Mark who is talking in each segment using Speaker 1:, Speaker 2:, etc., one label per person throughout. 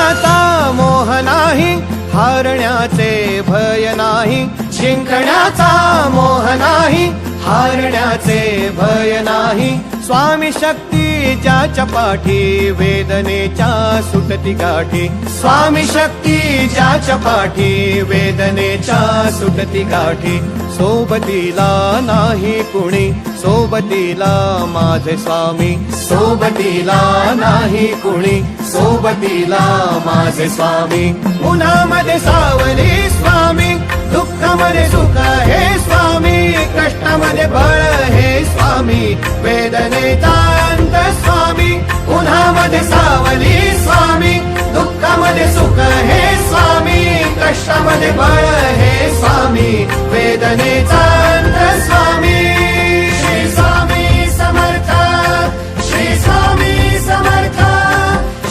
Speaker 1: जिंकण्याचा मोह नाही, हारण्याचे भय नाही. जिंकण्याचा मोह नाही, हारण्याचे भय नाही. स्वामी शक्ती ज्याच्या पाठी, वेदनेच्या सुटती गाठी. स्वामी शक्ती ज्याच्या पाठी, वेदनेच्या सुटती गाठी. सोबतीला नाही कुणी, सोबतीला माझे स्वामी. सोबतीला नाही कुणी, सोबतीला माझे स्वामी. उन्हामध्ये सावली स्वामी, दुःखामध्ये सुख हे स्वामी. कष्टामध्ये बळ हे स्वामी, वेदनेचा अंत स्वामी. उन्हामध्ये सावली स्वामी, दुःखामध्ये सुख हे स्वामी. कष्टामध्ये बळ हे स्वामी, वेदनेचा अंत स्वामी. श्री स्वामी समर्थ, श्री स्वामी समर्थ,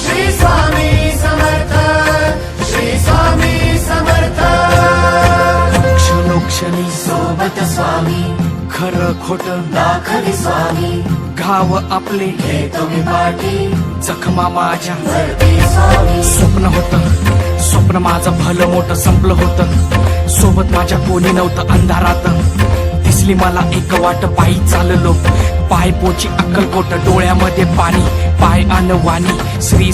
Speaker 1: श्री स्वामी समर्थ, श्री स्वामी समर्थ.
Speaker 2: क्षणोक्षणी
Speaker 3: सोबत स्वामी,
Speaker 2: खरं खोट
Speaker 3: दाखवी स्वामी.
Speaker 2: घाव आपले
Speaker 3: हे तुम्ही पाठी,
Speaker 2: जखमा माझ्या
Speaker 3: भरती स्वामी.
Speaker 2: स्वप्न होतं, स्वप्न माझं भलं मोठं संपलं होतं. सोबत माझ्या कोणी नव्हतं अंधारात. दिसली मला एक वाट, पायी चाललो पाय पोची अक्कलकोट. डोळ्यामध्ये पाणी, पाय अनवाणी. श्री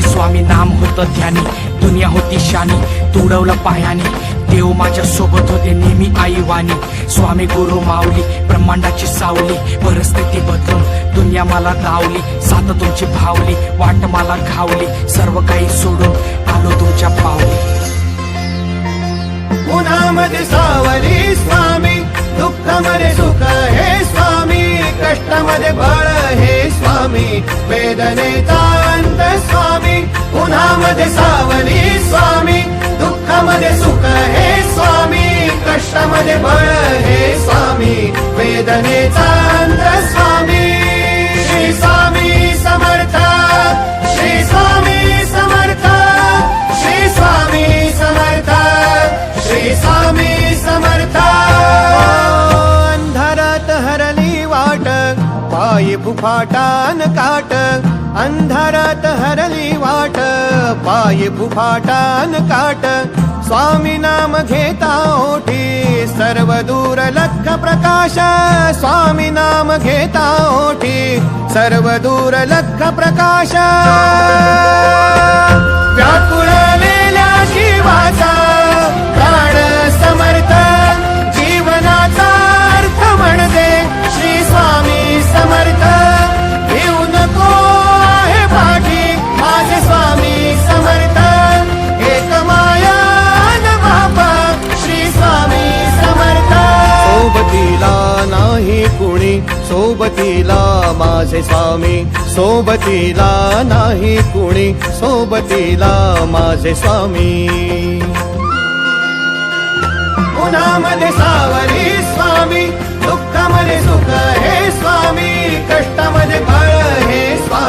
Speaker 2: स्वामी नाम होतं ध्यानी. दुनिया होती शानी, तुडवलं पायाने. देव माझ्या सोबत होते नेहमी आईवानी. स्वामी गुरु माऊली, ब्रह्मांडाची सावली. परिस्थिती बदलून दुनिया मला धावली. साथ तुमची भावली, वाट मला घावली. सर्व काही सोडून आलो तुमच्या पावली.
Speaker 1: उन्हामध्ये सावली स्वामी, दुःखामध्ये सुख हे स्वामी. कष्टामध्ये बळ हे स्वामी, वेदनेचा अंत स्वामी. उन्हामध्ये सावली स्वामी, दुःखामध्ये सुख हे स्वामी. कष्टामध्ये बळ हे स्वामी, वेदनेचा अंत स्वामी. श्री स्वामी समर्थ, श्री स्वामी समर्थ, श्री स्वामी समर्थ, श्री स्वामी समर्थ. अंधारात हरली वाट, पायी फुफाटान काट. अंधारात हरली वाट, पायी फुफाटान काट. स्वामी नाम घेता ओठी, सर्व दूर लख प्रकाश. स्वामी नाम घेता ओठी, सर्व दूर लख प्रकाश. व्याकुळलेल्या जीवाचा प्राण समर्थ, जीवनाचा अर्थ म्हणते श्री स्वामी समर्थ. घेऊ नको आहे पाठी, माझे स्वामी समर्थ. एक माया न बापा, श्री स्वामी समर्थ. सोबतीला नाही कुणी, सोबतीला माझे स्वामी. सोबतीला नाही कुणी, सोबतीला माझे स्वामी. उन्हामध्ये सावली स्वामी, दुःखामध्ये सुख हे स्वामी. कष्टामध्ये बळ हे स्वामी.